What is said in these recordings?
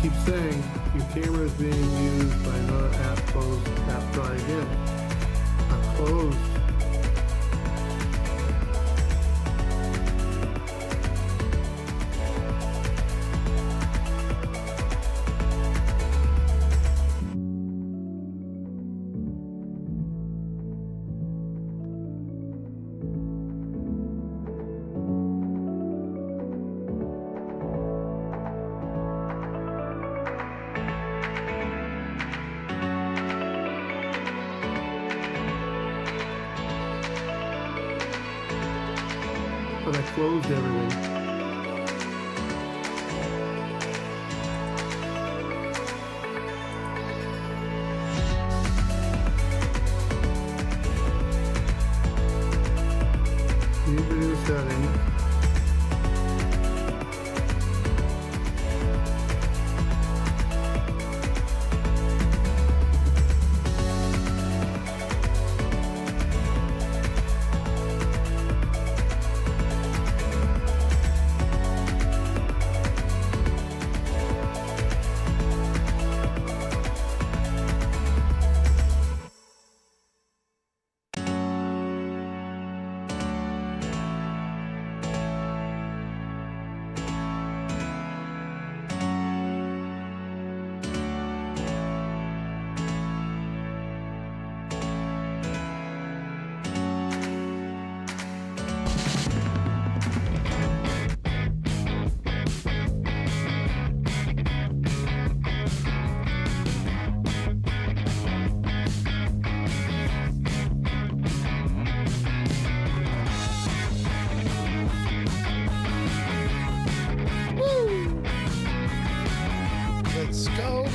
Keep saying your camera is being used by another app. Closed. App try again. Closed. But I closed everything. New video setting.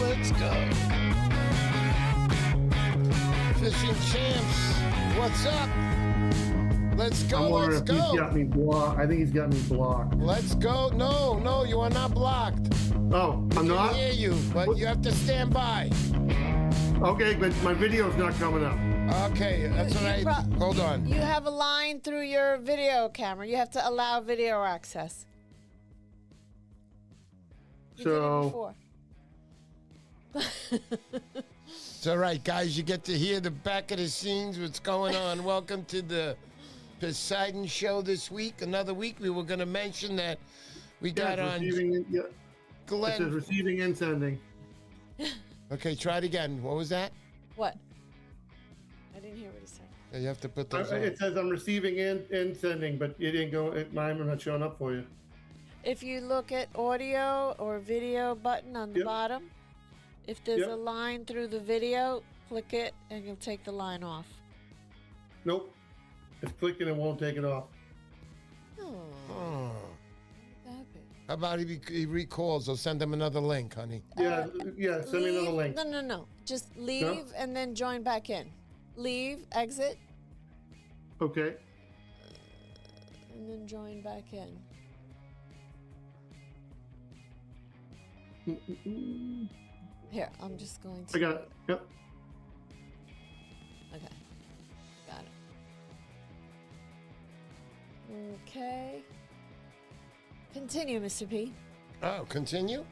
Let's go. Fishing champs, what's up? Let's go, let's go. He's got me blocked. I think he's got me blocked. Let's go. No, you are not blocked. Oh, I'm not? I can hear you, but you have to stand by. Okay, but my video's not coming up. Okay, that's what I... Hold on. You have a line through your video camera. You have to allow video access. You did it before. It's all right, guys. You get to hear the back of the scenes, what's going on. Welcome to the Poseidon show this week. Another week. We were going to mention that we got on Glenn. It says receiving and sending. Okay, try it again. What was that? What? I didn't hear what he said. Yeah, you have to put those on. It says I'm receiving and sending, but it didn't go. Mine not showing up for you. If you look at audio or video button on the bottom, if there's a line through the video, click it and you'll take the line off. Nope. It's clicking and won't take it off. Oh. How about he recalls or send them another link, honey? Yeah, send me another link. No. Just leave and then join back in. Leave, exit. Okay. And then join back in. Here, I'm just going to... I got it. Yep. Okay. Got it. Okay. Continue, Mr. P. Oh, continue?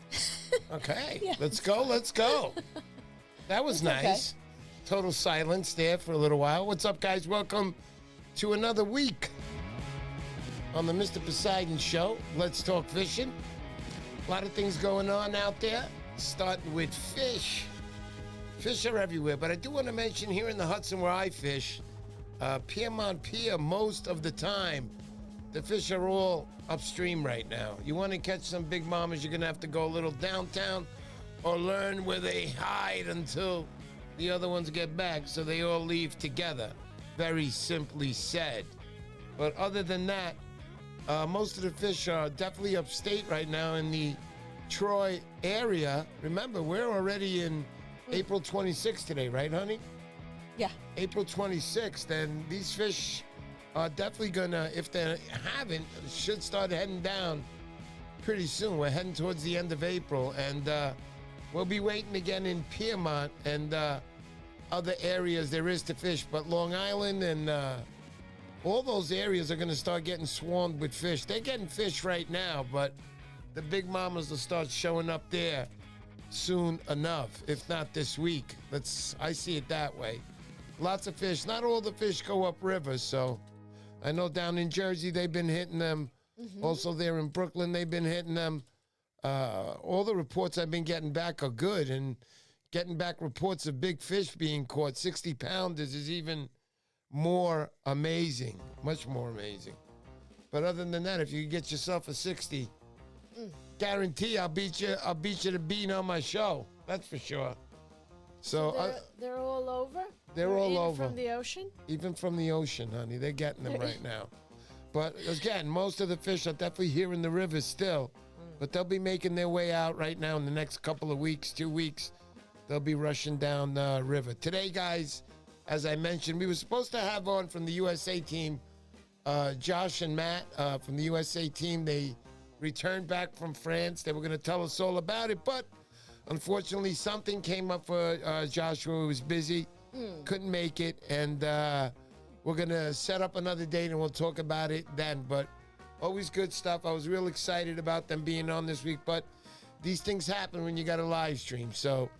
Okay. Yes. Let's go. That was nice. Okay. Total silence there for a little while. What's up, guys? Welcome to another week on the Mr. Poseidon show. Let's talk fishing. A lot of things going on out there. Starting with fish. Fish are everywhere, but I do want to mention here in the Hudson where I fish, Piermont Pier, most of the time, the fish are all upstream right now. You want to catch some big mamas, you're going to have to go a little downtown or learn where they hide until the other ones get back so they all leave together. Very simply said. But other than that, most of the fish are definitely upstate right now in the Troy area. Remember, we're already in April 26th today, right, honey? Yeah. April 26th, and these fish are definitely gonna, if they haven't, should start heading down pretty soon. We're heading towards the end of April, and we'll be waiting again in Piermont, and other areas there is to fish, but Long Island and all those areas are going to start getting swarmed with fish. They're getting fish right now, but the big mamas will start showing up there soon enough, if not this week. I see it that way. Lots of fish. Not all the fish go upriver, so I know down in Jersey they've been hitting them. Also there in Brooklyn they've been hitting them. All the reports I've been getting back are good, and getting back reports of big fish being caught, 60-pounders, is even more amazing, much more amazing. But other than that, if you get yourself a 60, guarantee I'll beat you to beat on my show. That's for sure. So they're all over? They're all over. From the ocean? Even from the ocean, honey. They're getting them right now. But again, most of the fish are definitely here in the rivers still. But they'll be making their way out right now in the next couple of weeks, 2 weeks. They'll be rushing down the river. Today, guys, as I mentioned, we were supposed to have on from the USA team, Josh and Matt from the USA team. They returned back from France. They were going to tell us all about it, but unfortunately, something came up for Joshua. He was busy, couldn't make it, and we're going to set up another date, and we'll talk about it then. But always good stuff. I was real excited about them being on this week, but these things happen when you got a live stream. So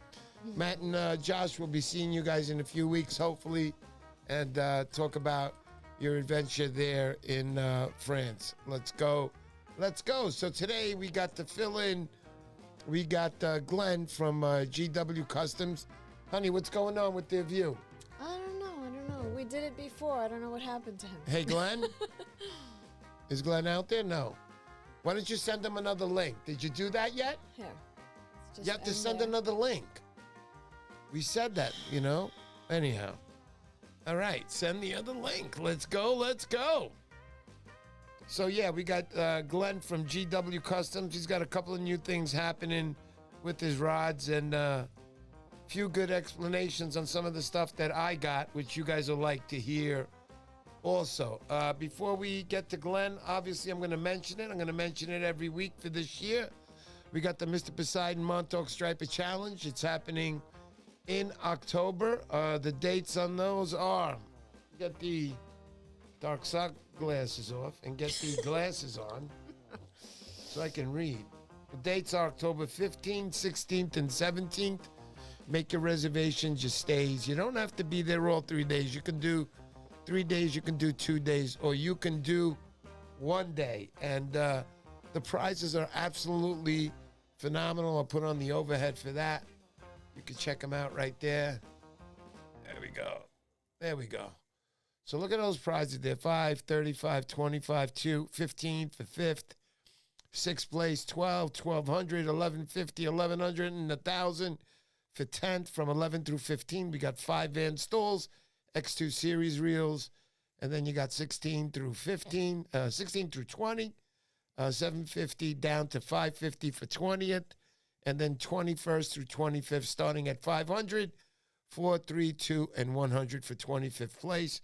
Matt and Josh will be seeing you guys in a few weeks, hopefully, and talk about your adventure there in France. Let's go. Let's go. So today we got to fill in. We got Glenn from GW Customs. Honey, what's going on with their view? I don't know. We did it before. I don't know what happened to him. Hey, Glenn? Is Glenn out there? No. Why don't you send him another link? Did you do that yet? Here. You have to send another link. We said that, you know? Anyhow. All right, send the other link. Let's go, let's go. So, yeah, we got Glenn from GW Customs. He's got a couple of new things happening with his rods and a few good explanations on some of the stuff that I got, which you guys will like to hear also. Before we get to Glenn, obviously I'm going to mention it. I'm going to mention it every week for this year. We got the Mr. Poseidon Montauk Striper Challenge. It's happening in October. The dates on those are, get the dark sock glasses off and get the glasses on so I can read. The dates are October 15th, 16th, and 17th. Make your reservations, your stays. You don't have to be there all 3 days. You can do 3 days, you can do 2 days, or you can do 1 day. And the prizes are absolutely phenomenal. I'll put on the overhead for that. You can check them out right there. There we go. There we go. So look at those prizes there. 5, 35, 25, 2, 15 for 5th. 6th place, 12, 1,200, 1,150, 1,100, and 1,000 for 10th. From 11 through 15, we got 5 Van Stools, X2 Series reels, and then you got 16 through 20, 750 down to 550 for 20th, and then 21st through 25th starting at 500, 4, 3, 2, and 100 for 25th place.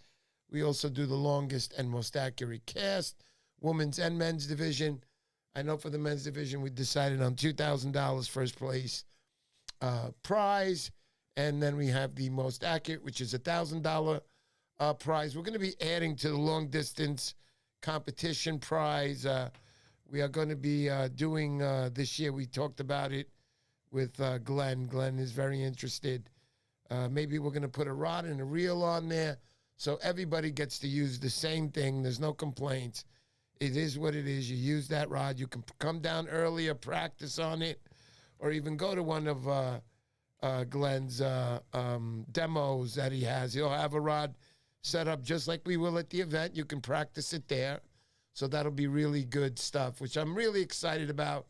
We also do the longest and most accurate cast, women's and men's division. I know for the men's division, we decided on $2,000 first place prize. And then we have the most accurate, which is $1,000 prize. We're going to be adding to the long distance competition prize. We are going to be doing this year. We talked about it with Glenn. Glenn is very interested. Maybe we're going to put a rod and a reel on there so everybody gets to use the same thing. There's no complaints. It is what it is. You use that rod. You can come down earlier, practice on it, or even go to one of Glenn's demos that he has. He'll have a rod set up just like we will at the event. You can practice it there. So that'll be really good stuff, which I'm really excited about.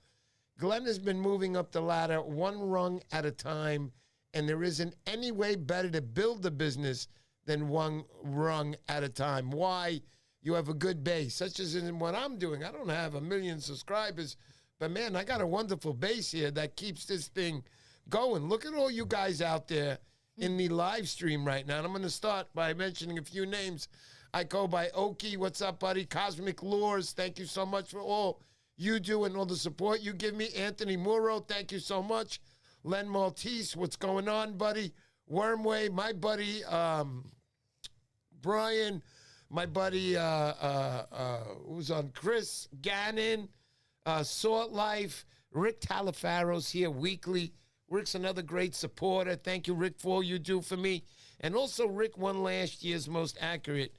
Glenn has been moving up the ladder one rung at a time, and there isn't any way better to build a business than one rung at a time. Why? You have a good base, such as in what I'm doing. I don't have 1 million subscribers, but man, I got a wonderful base here that keeps this thing going. Look at all you guys out there in the live stream right now. And I'm going to start by mentioning a few names. I go by Oki. What's up, buddy? Cosmic Lures. Thank you so much for all you do and all the support you give me. Anthony Muro, thank you so much. Len Maltese, what's going on, buddy? Wormway, my buddy Brian, my buddy who's on Chris Gannon, Salt Life, Rick Talafaro's here weekly. Rick's another great supporter. Thank you, Rick, for all you do for me. And also, Rick won last year's most accurate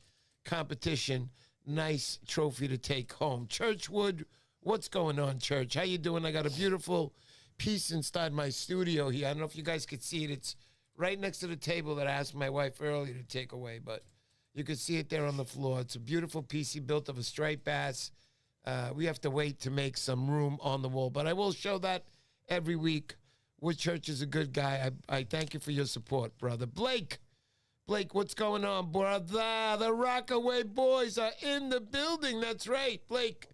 competition. Nice trophy to take home. Churchwood, what's going on, Church? How you doing? I got a beautiful piece inside my studio here. I don't know if you guys could see it. It's right next to the table that I asked my wife earlier to take away, but you can see it there on the floor. It's a beautiful piece he built of a striped bass. We have to wait to make some room on the wall, but I will show that every week. Wood Church is a good guy. I thank you for your support, brother. Blake, what's going on, brother? The Rockaway boys are in the building. That's right, Blake.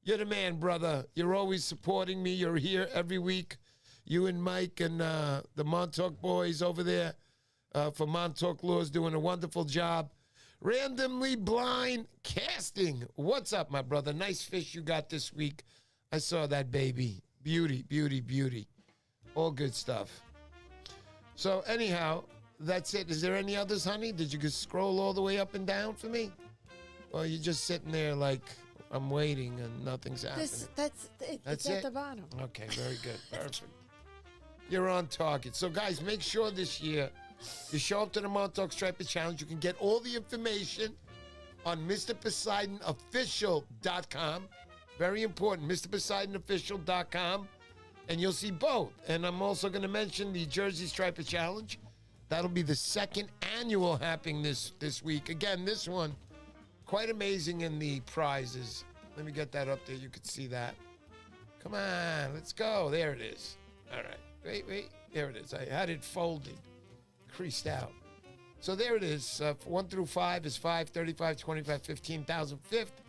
You're the man, brother. You're always supporting me. You're here every week. You and Mike and the Montauk boys over there for Montauk Laws doing a wonderful job. Randomly Blind Casting. What's up, my brother? Nice fish you got this week. I saw that baby. Beauty, beauty, beauty. All good stuff. So anyhow, that's it. Is there any others, honey? Did you just scroll all the way up and down for me? Or you just sitting there like I'm waiting and nothing's happening? That's That's at it? the bottom. Okay, very good. Perfect. You're on target. So, guys, make sure this year you show up to the Montauk Striper Challenge. You can get all the information on MrPoseidonOfficial.com. Very important, MrPoseidonOfficial.com. And you'll see both. And I'm also going to mention the Jersey Striper Challenge. That'll be the second annual happening this week. Again, this one, quite amazing in the prizes. Let me get that up there. You can see that. Come on, let's go. There it is. All right. Wait. There it is. I had it folded, creased out. So there it is. 1 through 5 is 5, 35, 25, 15,000. 5th,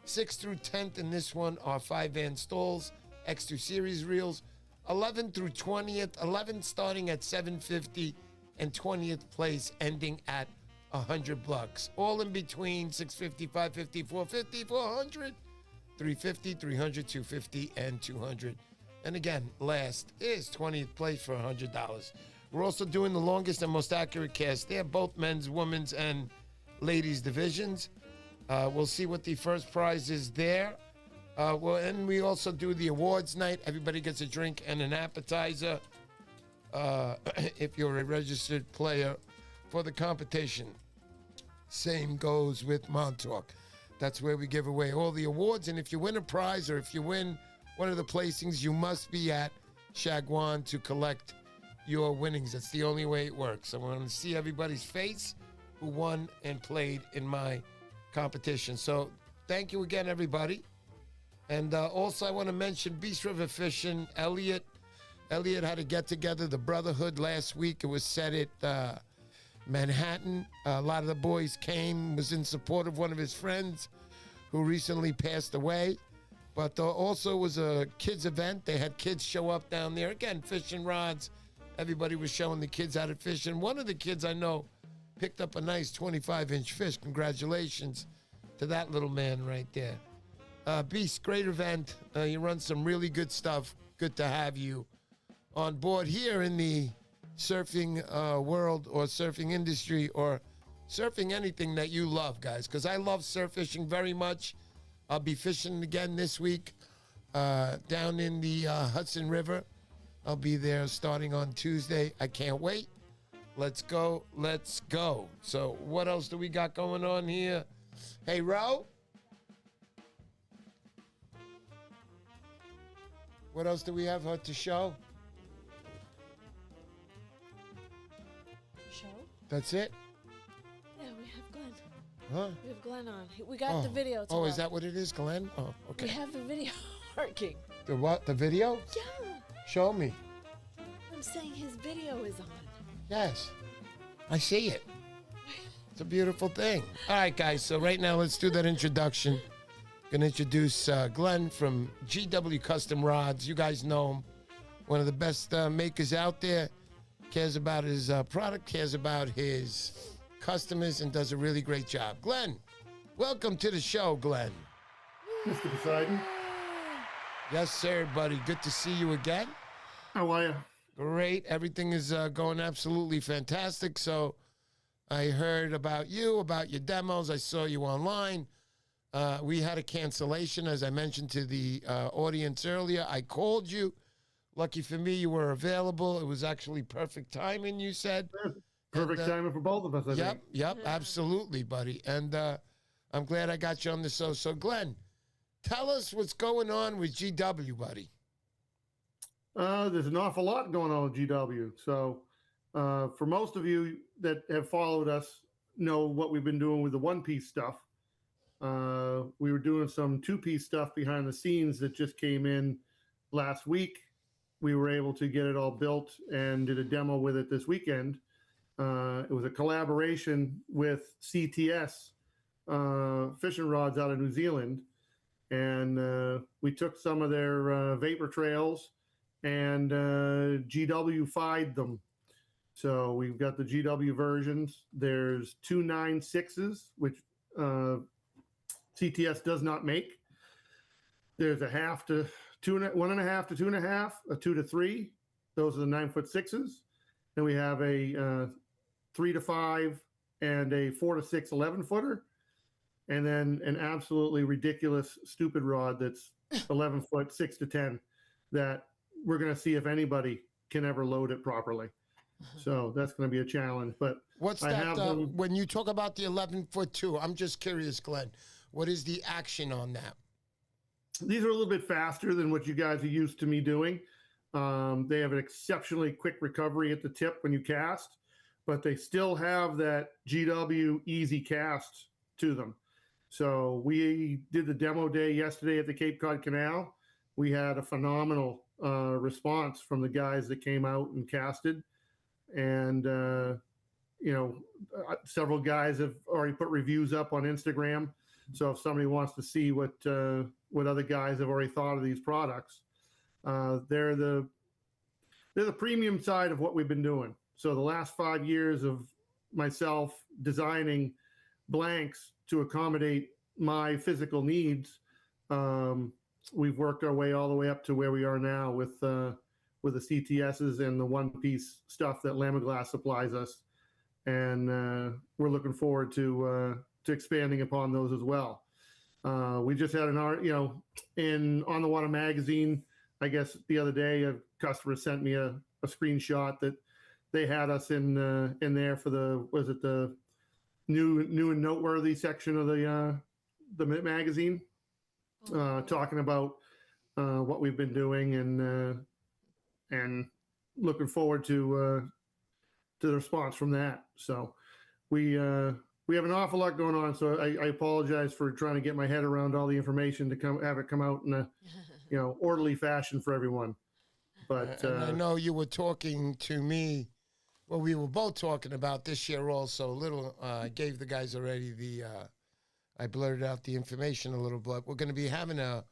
6th through 10th in this one are 5 Van Stalls, X2 Series reels. 11th through 20th, 11 starting at $750 and 20th place ending at $100. All in between $650, $550, $450, $400, $350, $300, $250, and $200. And again, last is 20th place for $100. We're also doing the longest and most accurate cast there, both men's, women's, and ladies' divisions. We'll see what the first prize is there. And we also do the awards night. Everybody gets a drink and an appetizer if you're a registered player for the competition. Same goes with Montauk. That's where we give away all the awards. And if you win a prize or if you win one of the placings, you must be at Shagwan to collect your winnings. That's the only way it works. I want to see everybody's face who won and played in my competition. So thank you again, everybody. And also I want to mention Beast River Fishing. Elliot had a get-together, the Brotherhood, last week. It was set at Manhattan. A lot of the boys came, was in support of one of his friends who recently passed away. But also was a kids event. They had kids show up down there. Again, fishing rods. Everybody was showing the kids how to fish. And one of the kids I know picked up a nice 25-inch fish. Congratulations to that little man right there. Beast, great event. You run some really good stuff. Good to have you on board here in the surfing world or surfing industry or surfing anything that you love, guys, because I love surf fishing very much. I'll be fishing again this week down in the Hudson River. I'll be there starting on Tuesday. I can't wait. Let's go. Let's go. So what else do we got going on here? Hey, Ro? What else do we have to show? Show? That's it? Yeah, we have Glenn. Huh? We have Glenn on. We got the video. Oh, is that what it is, Glenn? Oh, okay. We have the video working. The what? The video? Yeah. Show me. I'm saying his video is on. Yes. I see it. It's a beautiful thing. All right, guys. So right now, let's do that introduction. Going to introduce Glenn from GW Custom Rods. You guys know him. One of the best makers out there. Cares about his product, cares about his customers, and does a really great job. Glenn, welcome to the show, Glenn. Mr. Poseidon, Yes, sir, buddy. Good to see you again. how are you? Great. Everything is going absolutely fantastic. So I heard about you, about your demos. I saw you online. We had a cancellation, as I mentioned to the audience earlier. I called you. Lucky for me, you were available. It was actually perfect timing, you said. Perfect timing for both of us, I think. Yep, absolutely, buddy. And I'm glad I got you on the show. So, Glenn, tell us what's going on with GW, buddy. There's an awful lot going on with GW. So, for most of you that have followed us, know what we've been doing with the one-piece stuff. We were doing some two-piece stuff behind the scenes that just came in last week. We were able to get it all built and did a demo with it this weekend. It was a collaboration with CTS fishing rods out of New Zealand. And we took some of their vapor trails and GW-fied them. So we've got the GW versions. There's 296s, which CTS does not make. There's a 1.5 to 2.5, a 2 to 3. Those are the 9'6". Then we have a 3 to 5 and a 4 to 6 11-footer. And then an absolutely ridiculous, stupid rod that's 11 foot, 6 to 10, that we're going to see if anybody can ever load it properly. So that's going to be a challenge. But what's that? When you talk about the 11-foot 2, I'm just curious, Glenn. What is the action on that? These are a little bit faster than what you guys are used to me doing. They have an exceptionally quick recovery at the tip when you cast, but they still have that GW easy cast to them. So we did the demo day yesterday at the Cape Cod Canal. We had a phenomenal response from the guys that came out and casted. And, several guys have already put reviews up on Instagram. So if somebody wants to see what other guys have already thought of these products, they're the premium side of what we've been doing. So the last 5 years of myself designing blanks to accommodate my physical needs, we've worked our way all the way up to where we are now with the CTSs and the one-piece stuff that Lamiglass supplies us, and we're looking forward to expanding upon those as well. We just had an art, in On the Water magazine, I guess the other day, a customer sent me a screenshot that they had us in there for the new and noteworthy section of the magazine, talking about what we've been doing and looking forward to the response from that. So we have an awful lot going on. So I apologize for trying to get my head around all the information to have it come out in a orderly fashion for everyone. But and I know you were talking to me. Well, we were both talking about this year also. I gave the guys already I blurted out the information a little bit. We're going to be having a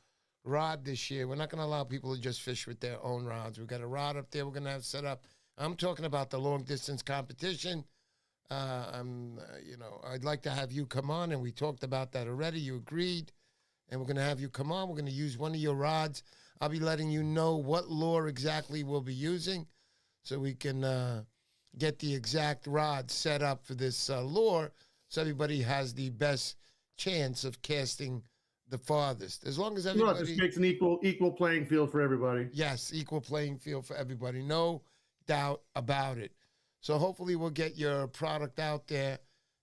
rod this year. We're not going to allow people to just fish with their own rods. We've got a rod up there we're going to have set up. I'm talking about the long distance competition. I'd like to have you come on, and we talked about that already. You agreed, and we're going to have you come on. We're going to use one of your rods. I'll be letting you know what lure exactly we'll be using, so we can get the exact rod set up for this lure, so everybody has the best chance of casting the farthest. As long as everybody, it just makes an equal playing field for everybody. Yes, equal playing field for everybody. No doubt about it. So hopefully we'll get your product out there,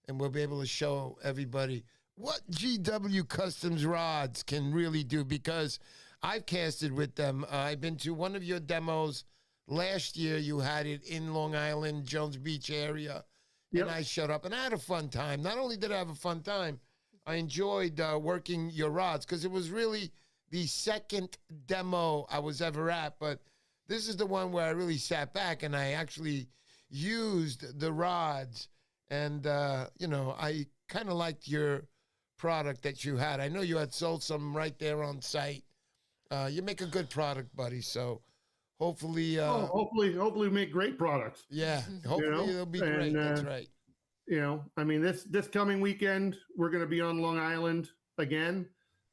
and we'll be able to show everybody what GW Customs rods can really do, because I've casted with them. I've been to one of your demos last year. You had it in Long Island, Jones Beach area, and I showed up, and I had a fun time. Not only did I have a fun time, I enjoyed working your rods, because it was really the second demo I was ever at, but this is the one where I really sat back and I actually used the rods, and I kind of liked your product that you had. I know you had sold some right there on site. You make a good product, buddy. So hopefully, hopefully we make great products. Yeah, hopefully it'll be great. That's right. This coming weekend we're going to be on Long Island again,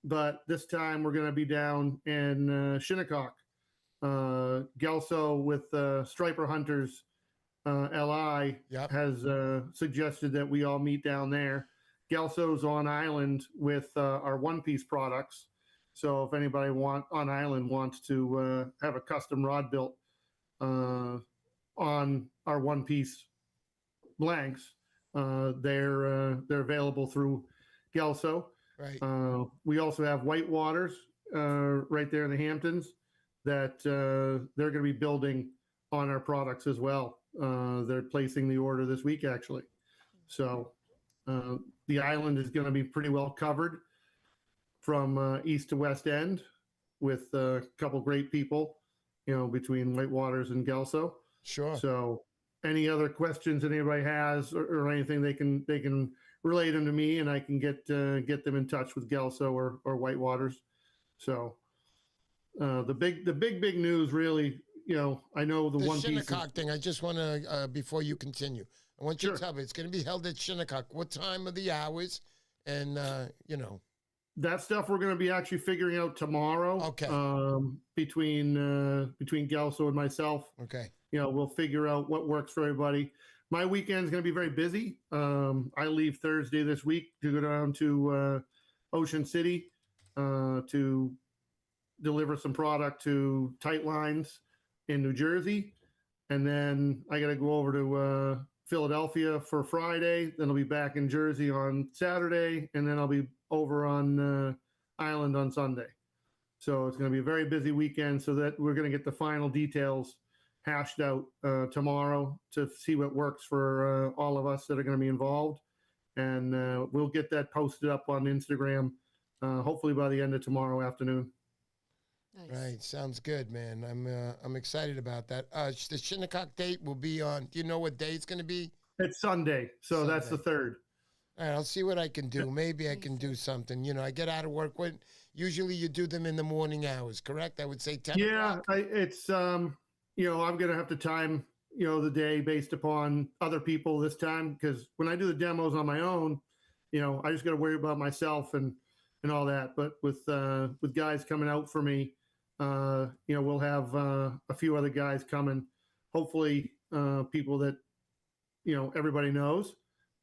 but this time we're going to be down in Shinnecock Gelso with Striper Hunters LI has suggested that we all meet down there. Gelso's on island with our one-piece products. So if anybody on island wants to have a custom rod built on our one-piece blanks, they're available through Gelso. Right. We also have Whitewaters right there in the Hamptons that they're going to be building on our products as well. They're placing the order this week, actually. So the island is going to be pretty well covered from east to west end with a couple great people, between Whitewaters and Gelso. Sure. So any other questions that anybody has or anything, they can relate them to me, and I can get them in touch with Gelso or Whitewaters. So the big news, really, I know the one Shinnecock thing. I just want to before you continue, I want you to tell me it's going to be held at Shinnecock. What time of the hours, and that stuff we're going to be actually figuring out tomorrow. Okay. Between Gelso and myself. Okay. We'll figure out what works for everybody. My weekend's going to be very busy. I leave Thursday this week to go down to Ocean City to deliver some product to Tight Lines in New Jersey. And then I got to go over to Philadelphia for Friday. Then I'll be back in Jersey on Saturday. And then I'll be over on Island on Sunday. So it's going to be a very busy weekend, so that we're going to get the final details hashed out tomorrow to see what works for all of us that are going to be involved. And we'll get that posted up on Instagram, hopefully by the end of tomorrow afternoon. Nice. Right. Sounds good, man. I'm excited about that. The Shinnecock date will be on, do you know what day it's going to be? It's Sunday. So Sunday. That's the 3rd. All right. I'll see what I can do. Maybe I can do something. I get out of work usually you do them in the morning hours, correct? I would say 10 o'clock. Yeah, it's, I'm going to have to time, the day based upon other people this time, because when I do the demos on my own, I just got to worry about myself and all that. But with guys coming out for me, we'll have a few other guys coming, hopefully people that, everybody knows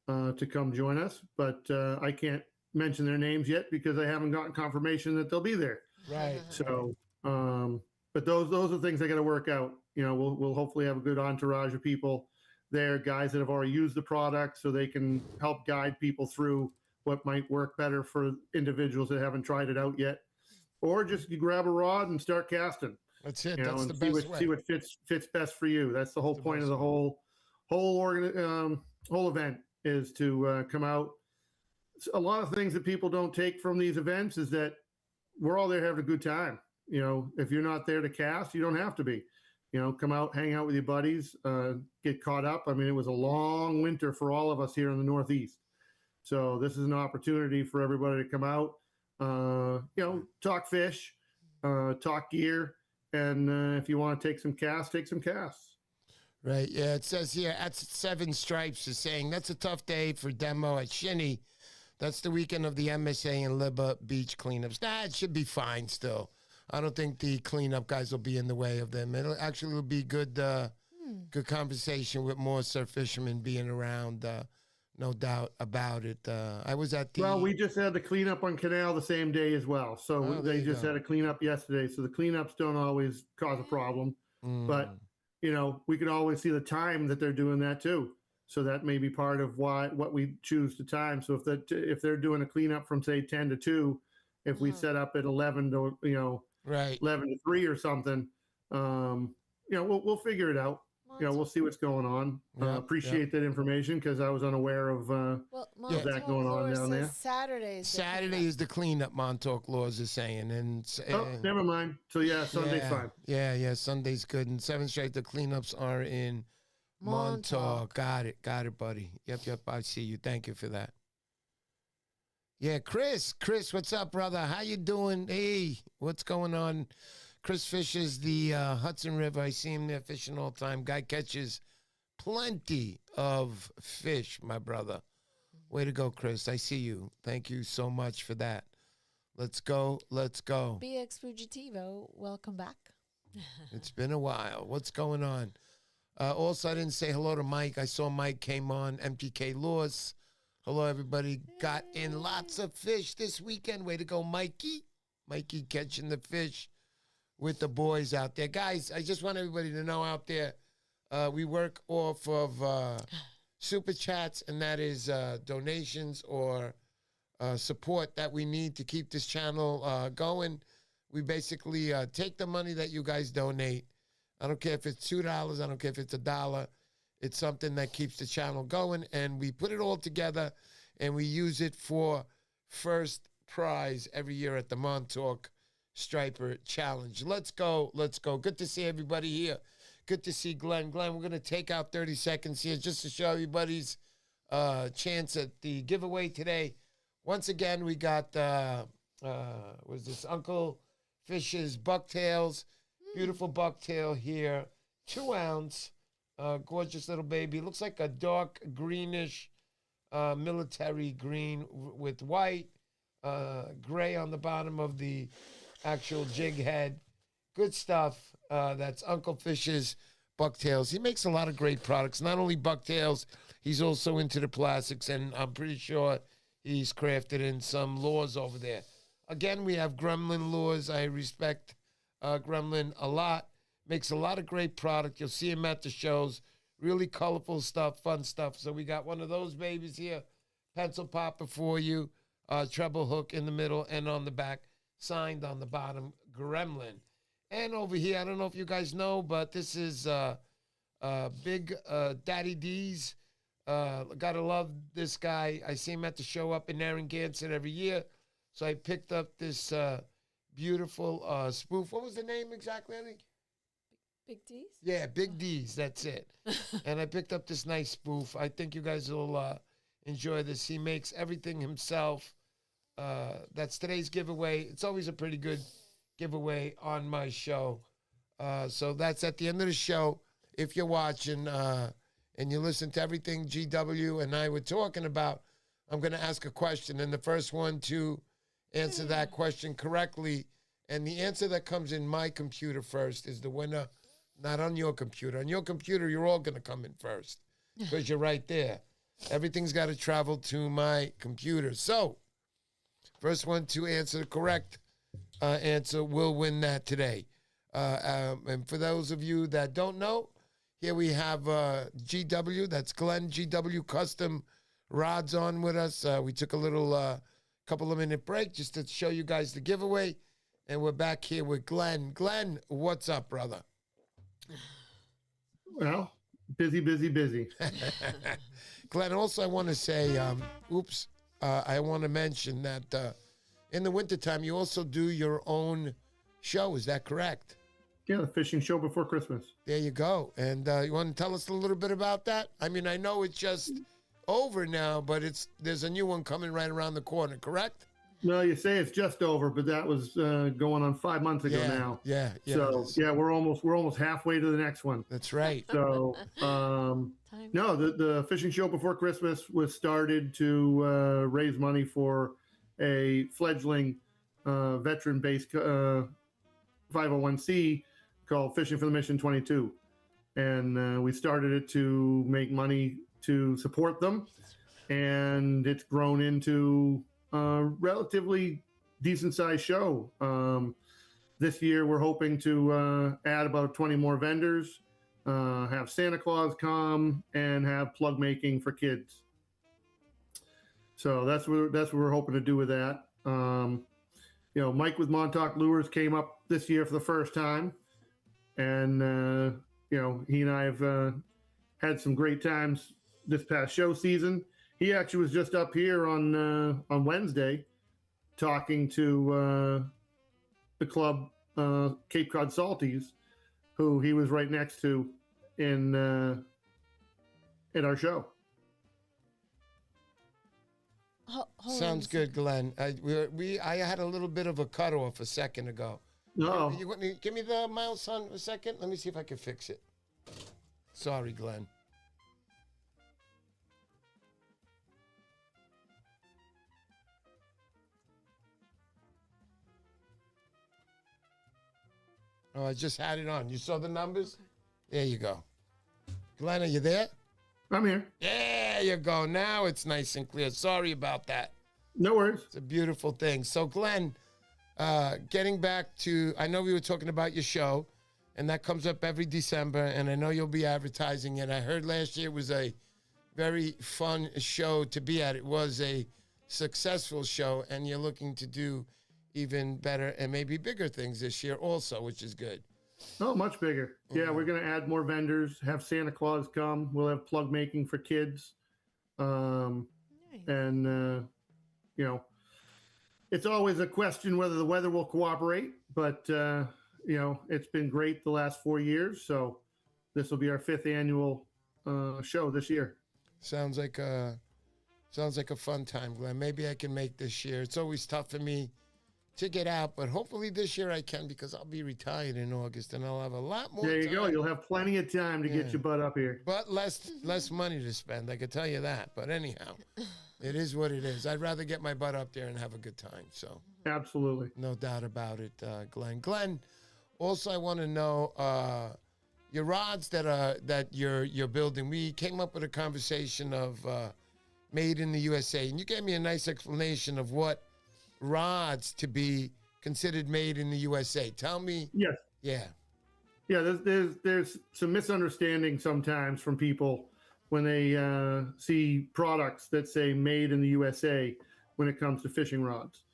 to come join us. But I can't mention their names yet because I haven't gotten confirmation that they'll be there. Right. So, but those are things I got to work out. We'll hopefully have a good entourage of people there, guys that have already used the product, so they can help guide people through what might work better for individuals that haven't tried it out yet, or just you grab a rod and start casting. That's it. That's the best way. See what fits best for you. That's the whole point of the whole event is to come out. A lot of things that people don't take from these events is that we're all there having a good time. If you're not there to cast, you don't have to be. Come out, hang out with your buddies, get caught up. I mean, it was a long winter for all of us here in the Northeast. So this is an opportunity for everybody to come out, talk fish, talk gear. And if you want to take some casts, take some casts. Right. Yeah, it says here, at Seven Stripes is saying, that's a tough day for demo at Shinny. That's the weekend of the MSA and Libba beach cleanups. Nah, it should be fine still. I don't think the cleanup guys will be in the way of them. It'll actually be good good conversation with more surf fishermen being around, no doubt about it. I was at the... Well, we just had the cleanup on Canal the same day as well. So they just had a cleanup yesterday. So the cleanups don't always cause a problem. But, we can always see the time that they're doing that too. So that may be part of what we choose to time. So if they're doing a cleanup from, say, 10 to 2, if we set up at 11 to, right, 11 to 3 or something, we'll figure it out. We'll see what's going on. Appreciate that information because I was unaware of that going on down there. Saturday is the cleanup, Montauk Laws is saying. And never mind. So, Sunday's fine. Yeah, Sunday's good. And 7th Straight, the cleanups are in Montauk. Got it, buddy. Yep, I see you. Thank you for that. Yeah, Chris, what's up, brother? How you doing? Hey, what's going on? Chris fishes the Hudson River. I see him there fishing all the time. Guy catches plenty of fish, my brother. Way to go, Chris. I see you. Thank you so much for that. Let's go. BX Fugitivo, welcome back. It's been a while. What's going on? Also, I didn't say hello to Mike. I saw Mike came on. MPK Laws. Hello, everybody. Got in lots of fish this weekend. Way to go, Mikey. Mikey catching the fish with the boys out there. Guys, I just want everybody to know out there, we work off of super chats, and that is donations or support that we need to keep this channel going. We basically take the money that you guys donate. I don't care if it's $2. I don't care if it's $1. It's something that keeps the channel going, and we put it all together, and we use it for first prize every year at the Montauk Striper Challenge. Let's go. Let's go. Good to see everybody here. Good to see Glenn. Glenn, we're going to take out 30 seconds here just to show everybody's chance at the giveaway today. Once again, we got, was this Uncle Fish's bucktails. Beautiful bucktail here. 2 ounce. Gorgeous little baby. Looks like a dark greenish military green with white, gray on the bottom of the actual jig head. Good stuff. That's Uncle Fish's bucktails. He makes a lot of great products. Not only bucktails, he's also into the plastics, and I'm pretty sure he's crafted in some lures over there. Again, we have Gremlin lures. I respect Gremlin a lot. Makes a lot of great product. You'll see him at the shows. Really colorful stuff, fun stuff. So we got one of those babies here. Pencil popper for you. Treble hook in the middle and on the back. Signed on the bottom, Gremlin. And over here, I don't know if you guys know, but this is Big Daddy D's. Gotta love this guy. I see him at the show up in Narragansett every year. So I picked up this beautiful spoof. What was the name exactly, Ellie? Big D's? Yeah, Big D's. That's it. And I picked up this nice spoof. I think you guys will enjoy this. He makes everything himself. That's today's giveaway. It's always a pretty good giveaway on my show. So that's at the end of the show. If you're watching and you listen to everything GW and I were talking about, I'm going to ask a question. And the first one to answer that question correctly, and the answer that comes in my computer first is the winner, not on your computer. On your computer, you're all going to come in first because you're right there. Everything's got to travel to my computer. So, first one to answer the correct answer will win that today. And for those of you that don't know, here we have GW, that's Glenn, GW Custom Rods on with us. We took a little couple of minute break just to show you guys the giveaway. And we're back here with Glenn. Glenn, what's up, brother? Well, busy. Glenn, also I want to say, I want to mention that in the wintertime, you also do your own show. Is that correct? Yeah, the fishing show before Christmas. There you go. And you want to tell us a little bit about that? I mean, I know it's just over now, but there's a new one coming right around the corner, correct? Well, you say it's just over, but that was going on 5 months ago now. Yeah. So yeah, we're almost halfway to the next one. That's right. So no, the fishing show before Christmas was started to raise money for a fledgling veteran-based 501c called Fishing for the Mission 22, and we started it to make money to support them, and it's grown into a relatively decent-sized show. This year, we're hoping to add about 20 more vendors, have Santa Claus come, and have plug making for kids. So that's what we're hoping to do with that. Mike with Montauk Lures came up this year for the first time, and he and I have had some great times this past show season. He actually was just up here on Wednesday talking to the club Cape Cod Salties, who he was right next to in our show. Sounds good, Glenn. I had a little bit of a cutoff a second ago. No, You want me, give me the mouse on a second? Let me see if I can fix it. Sorry, Glenn. Oh, I just had it on. You saw the numbers? There you go. Glenn, are you there? I'm here. There you go. Now it's nice and clear. Sorry about that. No worries. It's a beautiful thing. So, Glenn, getting back to, I know we were talking about your show, and that comes up every December, and I know you'll be advertising it. I heard last year was a very fun show to be at. It was a successful show, and you're looking to do even better and maybe bigger things this year also, which is good. Oh, much bigger. Yeah, we're going to add more vendors, have Santa Claus come. We'll have plug making for kids. And, you know, it's always a question whether the weather will cooperate, but, you know, it's been great the last 4 years. So this will be our 5th annual show this year. Sounds like a fun time, Glenn. Maybe I can make this year. It's always tough for me to get out, but hopefully this year I can, because I'll be retired in August and I'll have a lot more There you time. go. You'll have plenty of time to get your butt up here. But less money to spend, I can tell you that. But anyhow, it is what it is. I'd rather get my butt up there and have a good time. So Absolutely. no doubt about it, Glenn. Glenn, also I want to know your rods that you're building. We came up with a conversation of made in the USA, and you gave me a nice explanation of what rods to be considered made in the USA. Tell me. Yes. Yeah. Yeah, there's some misunderstanding sometimes from people when they see products that say made in the USA when it comes to fishing rods.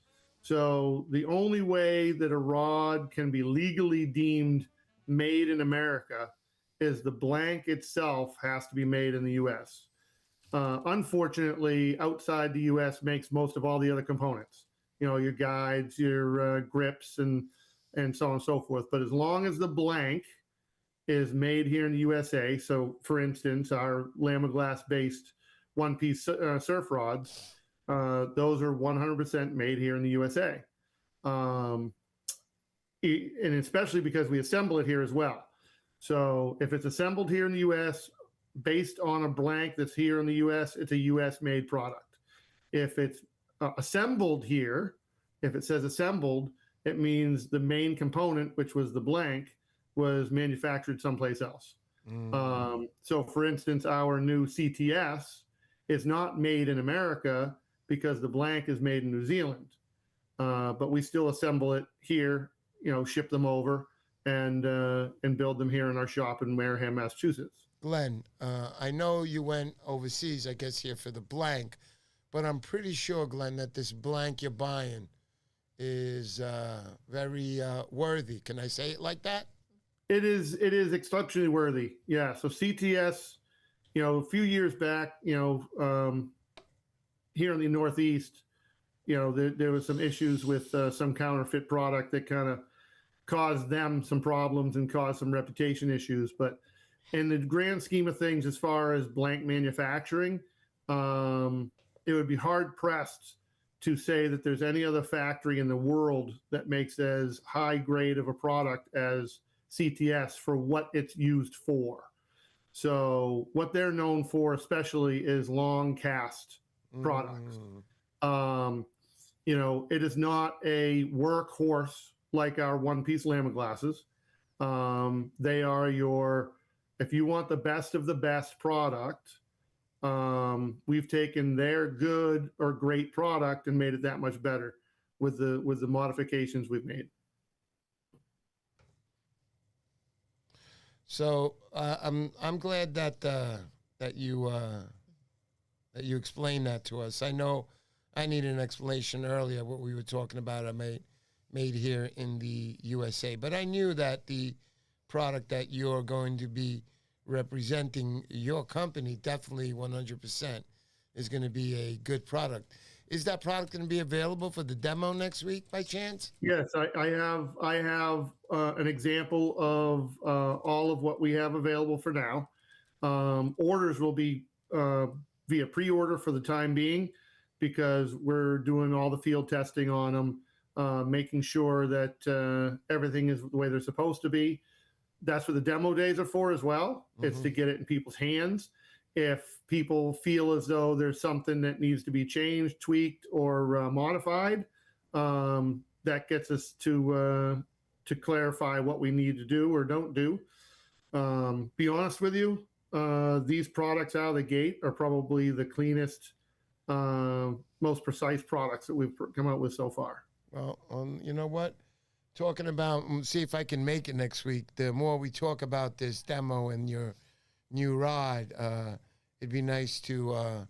So the only way that a rod can be legally deemed made in America is the blank itself has to be made in the US. Unfortunately, outside the US makes most of all the other components. You know, your guides, your grips, and so on and so forth. But as long as the blank is made here in the USA, so for instance, our Lamiglass-based one-piece surf rods, those are 100% made here in the USA. And especially because we assemble it here as well. So if it's assembled here in the US, based on a blank that's here in the US, it's a US-made product. If it's assembled here, if it says assembled, it means the main component, which was the blank, was manufactured someplace else. So for instance, our new CTS is not made in America because the blank is made in New Zealand. But we still assemble it here, you know, ship them over and build them here in our shop in Wareham, Massachusetts. Glenn, I know you went overseas, I guess, here for the blank, but I'm pretty sure, Glenn, that this blank you're buying is very worthy. Can I say it like that? It is exceptionally worthy. Yeah. So CTS, you know, a few years back, you know, here in the Northeast, you know, there was some issues with some counterfeit product that kind of caused them some problems and caused some reputation issues. But in the grand scheme of things, as far as blank manufacturing, it would be hard pressed to say that there's any other factory in the world that makes as high grade of a product as CTS for what it's used for. So what they're known for especially is long cast products. You know, it is not a workhorse like our one-piece Lamiglasses. They are your, if you want the best of the best product, we've taken their good or great product and made it that much better with the modifications we've made. So I'm glad that you explained that to us. I know I needed an explanation earlier what we were talking about. I made here in the USA, but I knew that the product that you're going to be representing, your company, definitely 100% is going to be a good product. Is that product going to be available for the demo next week by chance? Yes, I have an example of all of what we have available for now. Orders will be via pre-order for the time being because we're doing all the field testing on them, making sure that everything is the way they're supposed to be. That's what the demo days are for as well. It's to get it in people's hands. If people feel as though there's something that needs to be changed, tweaked, or modified, that gets us to to clarify what we need to do or don't do. Be honest with you, these products out of the gate are probably the cleanest, most precise products that we've come out with so far. Well, you know what? Talking about, see if I can make it next week. The more we talk about this demo and your new rod, it'd be nice to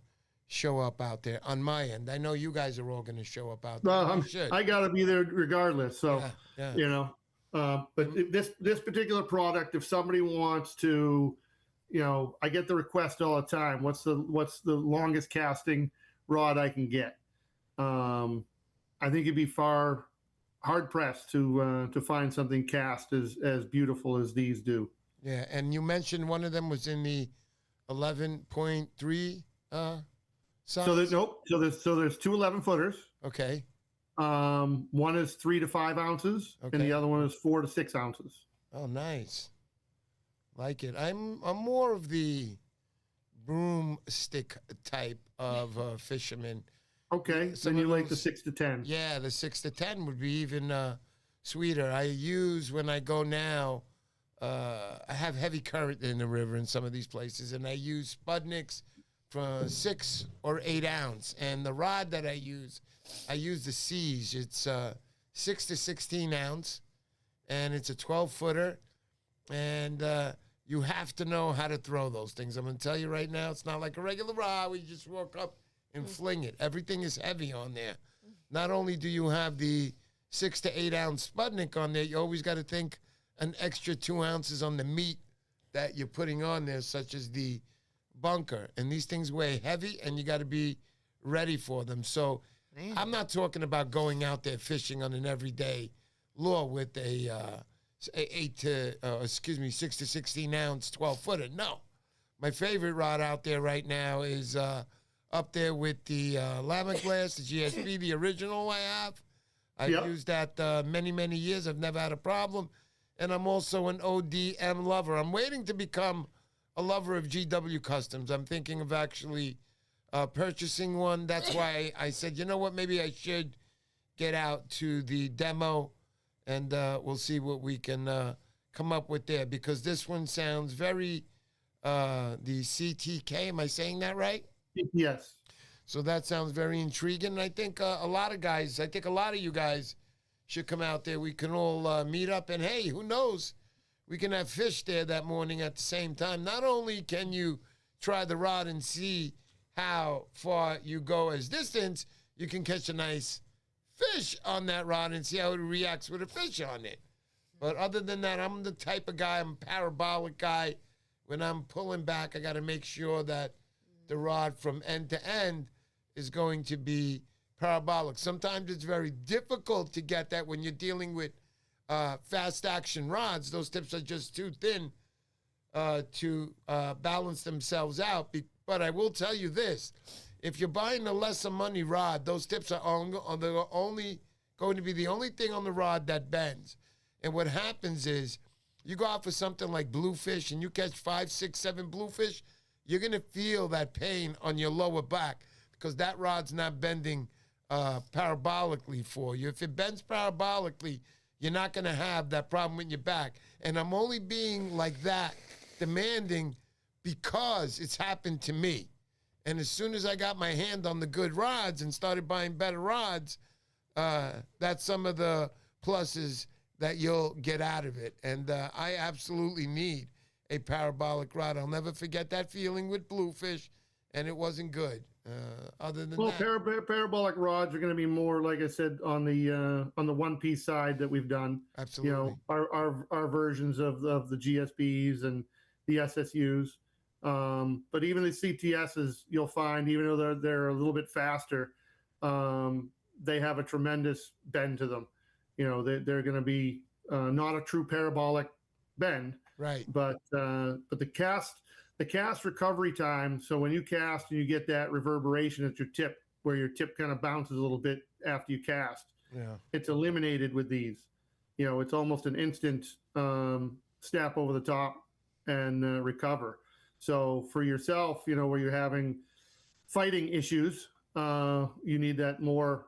show up out there on my end. I know you guys are all going to show up out there. Well, I got to be there regardless. So, yeah. But this particular product, if somebody wants to, I get the request all the time. What's the longest casting rod I can get? I think it'd be hard pressed to find something cast as beautiful as these do. Yeah, and you mentioned one of them was in the 11.3 size. So there's two 11-footers. Okay. One is 3 to 5 ounces, and the other one is 4 to 6 ounces. Oh, nice. Like it. I'm more of the broomstick type of fisherman. Okay, then you like the 6 to 10. Yeah, the 6 to 10 would be even sweeter. I use, when I go now, I have heavy current in the river in some of these places, and I use Spudniks from 6 or 8 ounce. And the rod that I use the Siege. It's 6 to 16 ounce, and it's a 12-footer, and you have to know how to throw those things. I'm going to tell you right now, it's not like a regular rod where you just walk up and fling it. Everything is heavy on there. Not only do you have the 6 to 8 ounce Spudnik on there, you always got to think an extra 2 ounces on the meat that you're putting on there, such as the bunker. And these things weigh heavy, and you got to be ready for them. So I'm not talking about going out there fishing on an everyday lure with a 6 to 16 ounce 12-footer. No. My favorite rod out there right now is up there with the Lamaglass, the GSP, the original I have. I've used that many, many years. I've never had a problem. And I'm also an ODM lover. I'm waiting to become a lover of GW Customs. I'm thinking of actually purchasing one. That's why I said, you know what, maybe I should get out to the demo, and we'll see what we can come up with there, because this one sounds very, the CTK, am I saying that right? Yes. So that sounds very intriguing. And I think a lot of you guys should come out there. We can all meet up, and hey, who knows? We can have fish there that morning at the same time. Not only can you try the rod and see how far you go as distance, you can catch a nice fish on that rod and see how it reacts with a fish on it. But other than that, I'm the type of guy, I'm a parabolic guy. When I'm pulling back, I got to make sure that the rod from end to end is going to be parabolic. Sometimes it's very difficult to get that when you're dealing with fast action rods. Those tips are just too thin to balance themselves out. But I will tell you this. If you're buying a lesser money rod, those tips are only going to be the only thing on the rod that bends. And what happens is you go out for something like bluefish and you catch 5, 6, 7 bluefish, you're going to feel that pain on your lower back because that rod's not bending parabolically for you. If it bends parabolically, you're not going to have that problem with your back. And I'm only being like that, demanding, because it's happened to me. And as soon as I got my hand on the good rods and started buying better rods, that's some of the pluses that you'll get out of it. And I absolutely need a parabolic rod. I'll never forget that feeling with bluefish, and it wasn't good. Other than that, parabolic rods are going to be more, like I said, on the one-piece side that we've done. Absolutely. Our versions of the GSBs and the SSUs. But even the CTSs, you'll find, even though they're a little bit faster, they have a tremendous bend to them. They're going to be not a true parabolic bend, right? But the cast recovery time. So when you cast and you get that reverberation at your tip, where your tip kind of bounces a little bit after you cast, it's eliminated with these. It's almost an instant snap over the top and recover. So for yourself, where you're having fighting issues, you need that more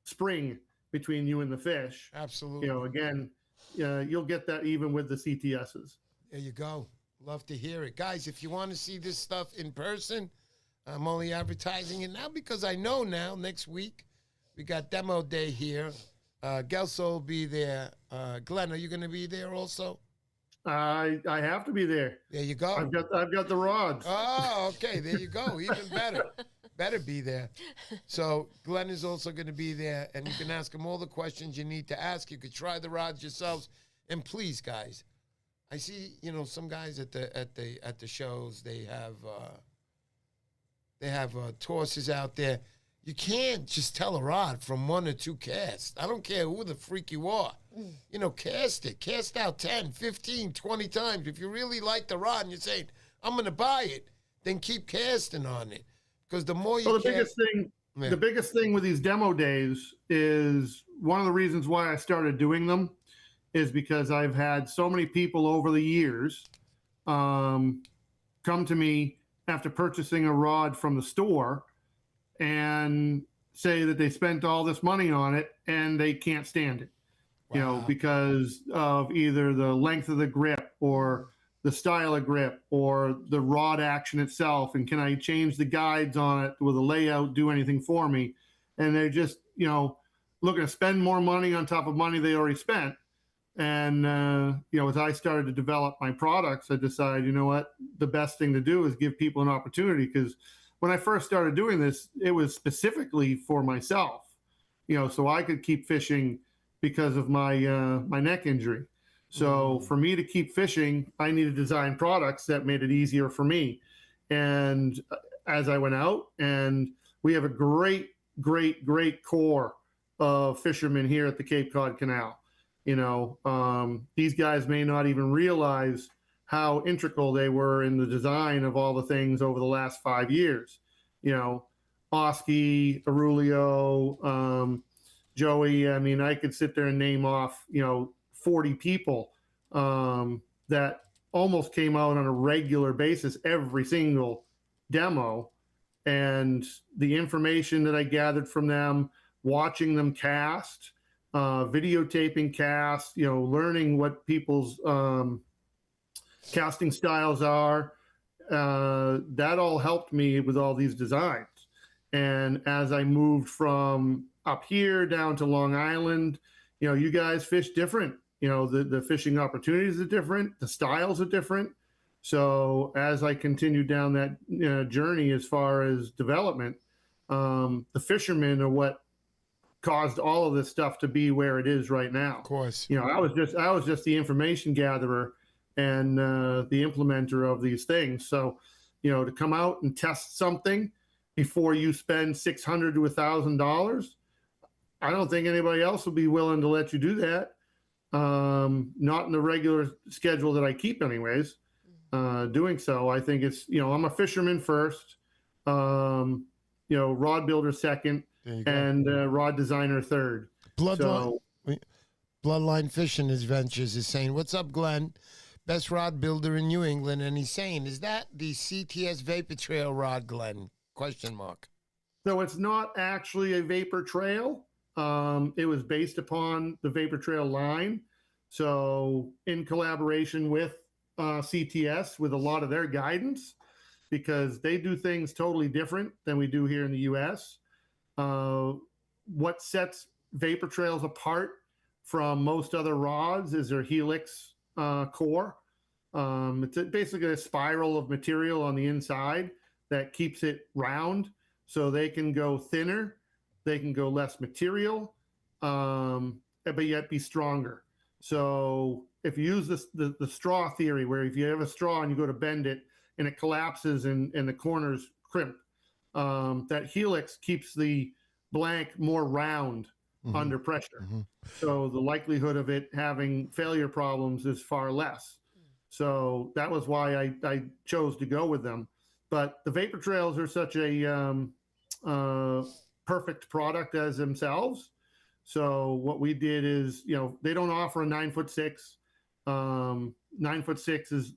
spring between you and the fish. Absolutely. Again, you'll get that even with the CTSs. There you go. Love to hear it. Guys, if you want to see this stuff in person, I'm only advertising it now because I know now next week we got demo day here. Gelso will be there. Glenn, are you going to be there also? I have to be there. There you go. I've got the rods. Oh, okay. There you go. Even better. Better be there. So Glenn is also going to be there, and you can ask him all the questions you need to ask. You could try the rods yourselves, and please, guys, I see some guys at the shows. They have tosses out there. You can't just tell a rod from 1 or 2 casts. I don't care who the freak you are. Cast it. Cast out 10, 15, 20 times. If you really like the rod and you're saying, I'm going to buy it, then keep casting on it. Because the more you the biggest thing with these demo days is one of the reasons why I started doing them is because I've had so many people over the years come to me after purchasing a rod from the store and say that they spent all this money on it and they can't stand it, Wow. because of either the length of the grip or the style of grip or the rod action itself. And can I change the guides on it? Will the layout do anything for me? And they're just, looking to spend more money on top of money they already spent. And, as I started to develop my products, I decided, you know what, the best thing to do is give people an opportunity. Because when I first started doing this, it was specifically for myself, so I could keep fishing because of my my neck injury. So for me to keep fishing, I needed to design products that made it easier for me. And as I went out, and we have a great, great, great core of fishermen here at the Cape Cod Canal. These guys may not even realize how integral they were in the design of all the things over the last 5 years. Oski, Aurelio, Joey. I mean, I could sit there and name off, 40 people that almost came out on a regular basis every single demo. And the information that I gathered from them, watching them cast, videotaping cast, learning what people's casting styles are, that all helped me with all these designs. And as I moved from up here down to Long Island, you guys fish different. The fishing opportunities are different. The styles are different. So as I continued down that journey as far as development, the fishermen are what caused all of this stuff to be where it is right now. Of course. I was just the information gatherer and the implementer of these things. So, to come out and test something before you spend $600 to $1,000, I don't think anybody else will be willing to let you do that. Not in the regular schedule that I keep anyways. Doing so, I think it's, I'm a fisherman first, rod builder second, and rod designer third. Bloodline Fishing Adventures is saying, what's up, Glenn? Best rod builder in New England. And he's saying, is that the CTS Vapor Trail rod, Glenn? ? So it's not actually a Vapor Trail. It was based upon the Vapor Trail line. So in collaboration with CTS, with a lot of their guidance, because they do things totally different than we do here in the U.S. What sets Vapor Trails apart from most other rods is their helix core. It's basically a spiral of material on the inside that keeps it round, so they can go thinner, they can go less material, but yet be stronger. So if you use the straw theory, where if you have a straw and you go to bend it and it collapses and the corners crimp, that helix keeps the blank more round under pressure. So the likelihood of it having failure problems is far less. So that was why I chose to go with them. But the Vapor Trails are such a perfect product as themselves. So what we did is, they don't offer a 9'6". 9'6" is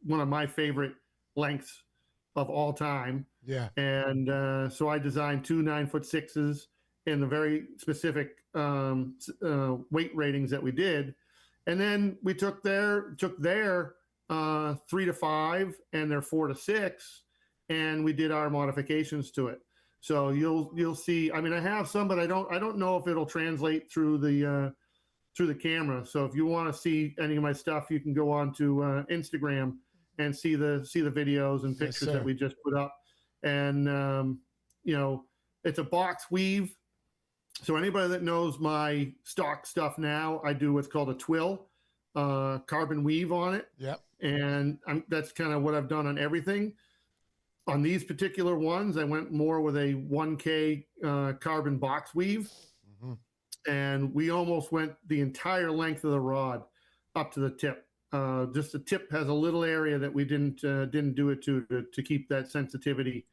one of my favorite lengths of all time. Yeah. And so I designed 2 9'6", in the very specific weight ratings that we did. And then we took their 3 to 5 and their 4 to 6, and we did our modifications to it. So you'll see. I mean, I have some, but I don't know if it'll translate through the camera. So if you want to see any of my stuff, you can go on to Instagram and see the videos and pictures that we just put up. And it's a box weave. So anybody that knows my stock stuff now, I do what's called a twill, carbon weave on it. Yep. And that's kind of what I've done on everything. On these particular ones, I went more with a 1K carbon box weave. Mm-hmm. And we almost went the entire length of the rod up to the tip. Just the tip has a little area that we didn't do it to keep that sensitivity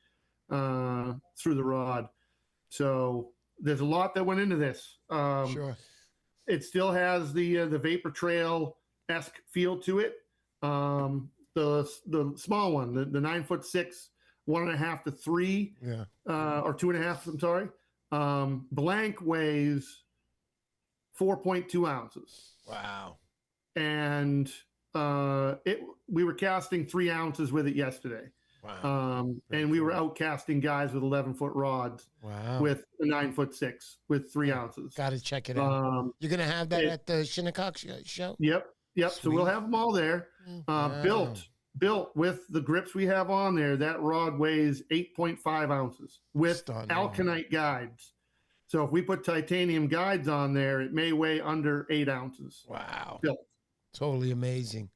through the rod. So there's a lot that went into this. Sure. It still has the Vapor Trail-esque feel to it. The small one, the 9'6", 1.5 to 3, or 2.5. I'm sorry. Blank weighs 4.2 ounces. Wow. And we were casting 3 ounces with it yesterday. Wow. And we were out casting guys with 11-foot rods. Wow. With a 9'6" with 3 ounces. Got to check it out. You're gonna have that at the Shinnecock show? Yep. Sweet. So we'll have them all there. Wow. Built with the grips we have on there. That rod weighs 8.5 ounces with alkanite guides. So if we put titanium guides on there, it may weigh under 8 ounces. Wow. Built. Totally amazing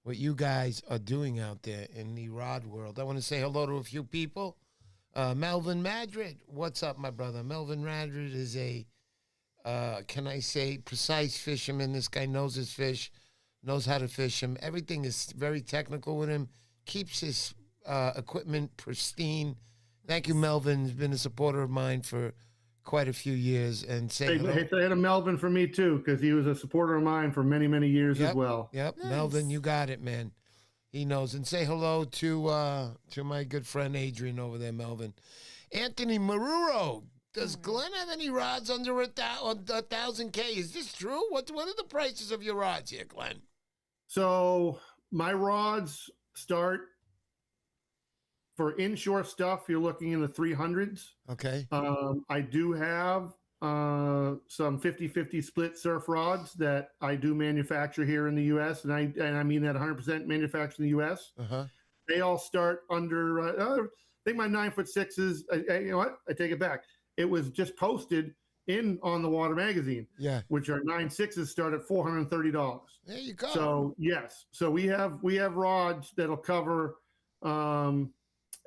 what you guys are doing out there in the rod world. I want to say hello to a few people. Melvin Madrid. What's up, my brother? Melvin Madrid is a, can I say, precise fisherman. This guy knows his fish, knows how to fish him. Everything is very technical with him. Keeps his equipment pristine. Thank you, Melvin. He's been a supporter of mine for quite a few years. And say hello. Hey, say hello to Melvin for me, too, because he was a supporter of mine for many, many years as well. Yep, Nice. Melvin, you got it, man. He knows. And say hello to my good friend Adrian over there, Melvin. Anthony Maruro. Does Glenn have any rods under 1,000K? Is this true? What are the prices of your rods here, Glenn? So my rods start for inshore stuff. You're looking in the 300s. Okay. I do have some 50-50 split surf rods that I do manufacture here in the U.S. And I mean that 100% manufactured in the U.S. Uh-huh. They all start under, I think my 9'6", you know what? I take it back. It was just posted on the Water Magazine. Yeah. Which are 9'6" start at $430. There you go. So yes. So we have rods that'll cover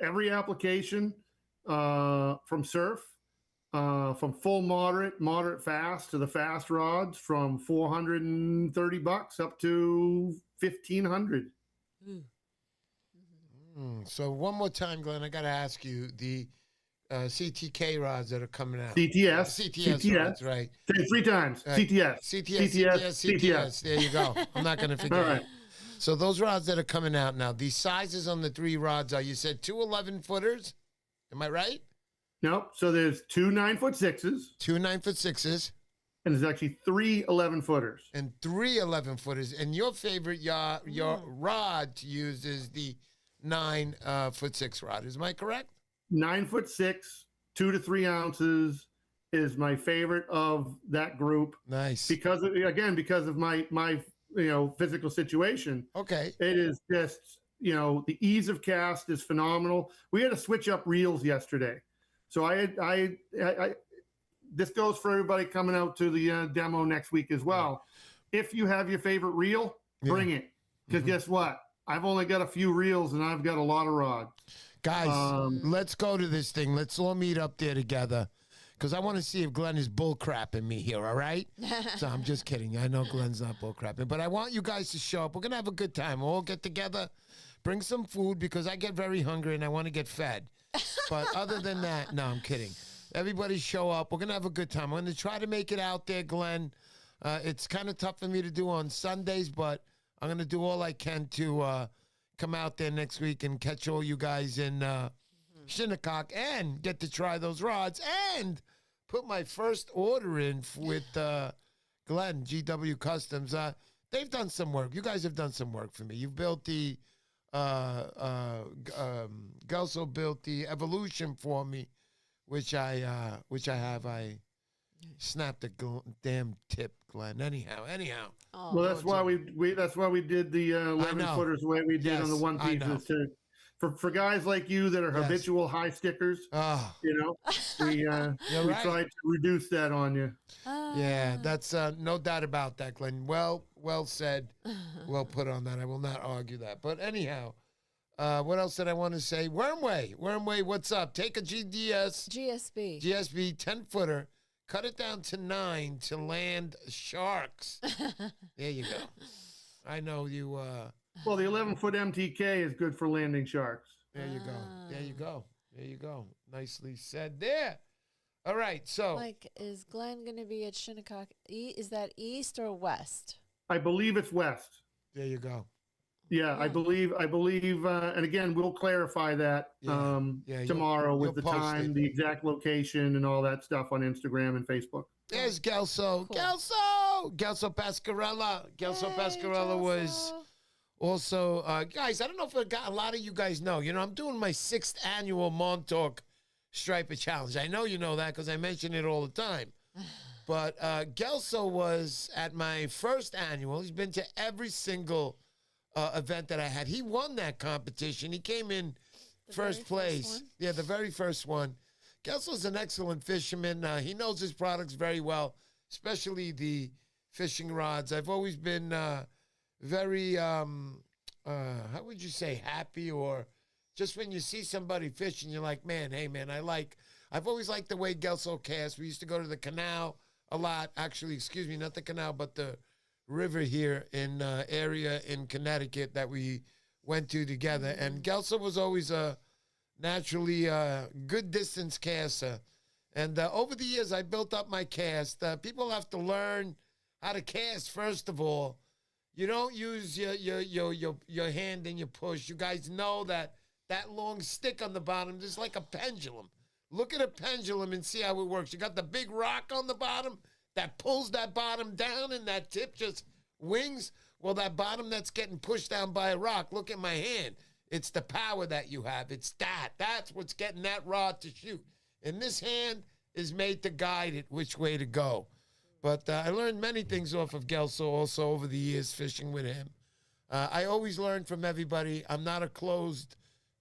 every application from surf, from full moderate fast to the fast rods from $430 up to $1,500. So one more time, Glenn, I got to ask you the CTK rods that are coming out. CTS rods, right? Say it 3 times. Right. CTS. There you go. I'm not going to forget. All right. So those rods that are coming out now, the sizes on the 3 rods are, you said 2 11-footers. Am I right? Nope. So there's 2 9'6", 2 9'6", and there's actually 3 11-footers. and 3 11-footers. And your favorite your rod to use is the 9'6" rod. Is my correct? 9'6", 2 to 3 ounces is my favorite of that group. Nice. Because of my physical situation. Okay. It is just, the ease of cast is phenomenal. We had to switch up reels yesterday. So I this goes for everybody coming out to the demo next week as well. If you have your favorite reel, bring it. Because guess what? I've only got a few reels and I've got a lot of rods. Guys, let's go to this thing. Let's all meet up there together. Because I want to see if Glenn is bullcrapping me here, all right? So I'm just kidding. I know Glenn's not bullcrapping. But I want you guys to show up. We're going to have a good time. We'll all get together, bring some food, because I get very hungry and I want to get fed. But other than that, no, I'm kidding. Everybody show up. We're going to have a good time. I'm going to try to make it out there, Glenn. It's kind of tough for me to do on Sundays, but I'm going to do all I can to come out there next week and catch all you guys in Shinnecock and get to try those rods and put my first order in with Glenn, GW Customs. They've done some work. You guys have done some work for me. You've built the, Gelso built the Evolution for me, which I have. I snapped the damn tip, Glenn. Anyhow. Oh. Well, that's why we did the 11 footers the way we did on the one I know. pieces. For guys like you that are habitual high stickers, you know, we tried to reduce that on you. Yeah, that's no doubt about that, Glenn. Well said. Well put on that. I will not argue that. But anyhow, what else did I want to say? Wormway, what's up? Take a GSB 10-footer, cut it down to 9 to land sharks. There you go. I know you. Well, the 11-foot MTK is good for landing sharks. There you go. Nicely said there. All right, so. Like, is Glenn going to be at Shinnecock? Is that east or west? I believe it's west. There you go. Yeah, I believe, and again, we'll clarify that tomorrow with the time, the exact location, and all that stuff on Instagram and Facebook. There's Gelso. Cool. Gelso Pascarella. Pascarella was also, guys, I don't know if a lot of you guys know. You know, I'm doing my 6th annual Montauk Striper Challenge. I know you know that because I mention it all the time. But Gelso was at my first annual. He's been to every single event that I had. He won that competition. He came in first place. Yeah, the very first one. Gelso's an excellent fisherman. He knows his products very well, especially the fishing rods. I've always been very, how would you say, happy, or just when you see somebody fishing, you're like, man, hey, man, I've always liked the way Gelso casts. We used to go to the canal a lot. Actually, excuse me, not the canal, but the river here in area in Connecticut that we went to together. And Gelso was always a naturally good distance caster. And over the years, I built up my cast. People have to learn how to cast, first of all. You don't use your hand and your push. You guys know that long stick on the bottom is like a pendulum. Look at a pendulum and see how it works. You got the big rock on the bottom that pulls that bottom down, and that tip just wings. Well, that bottom that's getting pushed down by a rock, look at my hand. It's the power that you have. It's that. That's what's getting that rod to shoot. And this hand is made to guide it which way to go. But I learned many things off of Gelso also over the years fishing with him. I always learn from everybody. I'm not a closed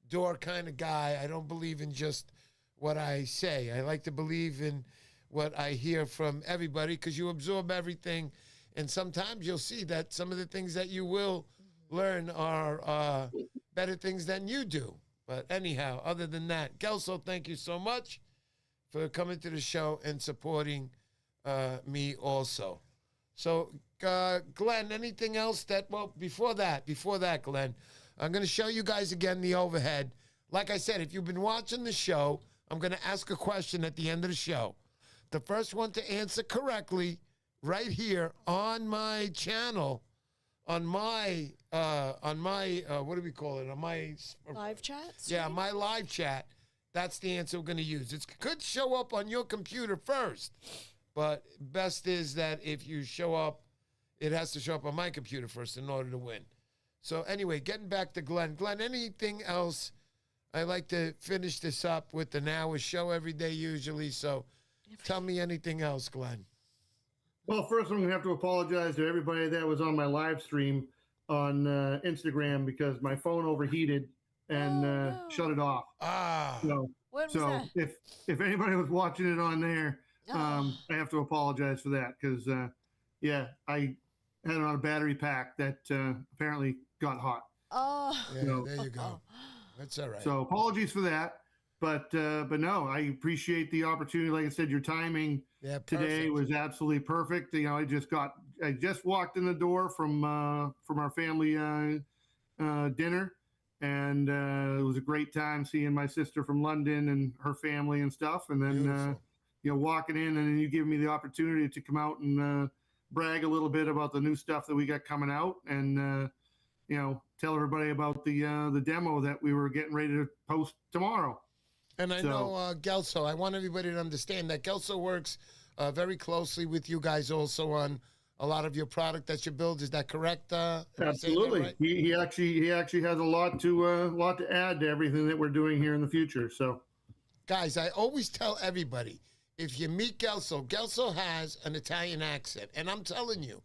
door kind of guy. I don't believe in just what I say. I like to believe in what I hear from everybody, because you absorb everything. And sometimes you'll see that some of the things that you will learn are better things than you do. But anyhow, other than that, Gelso, thank you so much for coming to the show and supporting me also. So, Glenn, anything else before that, Glenn, I'm going to show you guys again the overhead. Like I said, if you've been watching the show, I'm going to ask a question at the end of the show. The first one to answer correctly right here on my channel, on my what do we call it? On my live chat? Yeah, my live chat. That's the answer we're going to use. It could show up on your computer first, but best is that if you show up, it has to show up on my computer first in order to win. So anyway, getting back to Glenn. Glenn, anything else? I like to finish this up with an hour show every day usually, so tell me anything else, Glenn. Well, first I'm going to have to apologize to everybody that was on my live stream on Instagram, because my phone overheated and shut it off. When was that? if anybody was watching it on there, I have to apologize for that, because I had it on a battery pack that apparently got hot. Yeah, there you go. That's all right. So apologies for that, but no, I appreciate the opportunity. Like I said, your timing today was absolutely perfect. You know, I just walked in the door from our family dinner, and it was a great time seeing my sister from London and her family and stuff. And then walking in, and then you give me the opportunity to come out and brag a little bit about the new stuff that we got coming out, and tell everybody about the demo that we were getting ready to post tomorrow. And I know Gelso, I want everybody to understand that Gelso works very closely with you guys also on a lot of your product that you build. Is that correct? Absolutely. Right? He actually has a lot to add to everything that we're doing here in the future. So, guys, I always tell everybody, if you meet Gelso, Gelso has an Italian accent. And I'm telling you,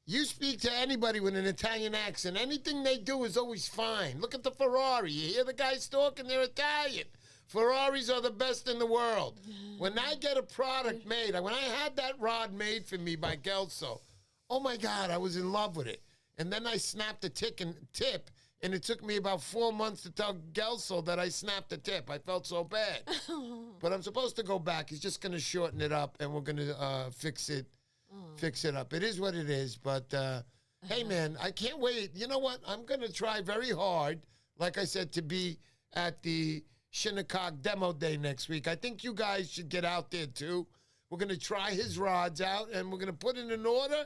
you speak to anybody with an Italian accent, anything they do is always fine. Look at the Ferrari. You hear the guys talking, they're Italian. Ferraris are the best in the world. When I get a product made, when I had that rod made for me by Gelso, oh my God, I was in love with it. And then I snapped a tip, and it took me about 4 months to tell Gelso that I snapped the tip. I felt so bad. But I'm supposed to go back. He's just going to shorten it up, and we're going to fix it up. It is what it is, but hey, man, I can't wait. You know what? I'm going to try very hard, like I said, to be at the Shinnecock demo day next week. I think you guys should get out there, too. We're going to try his rods out, and we're going to put in an order.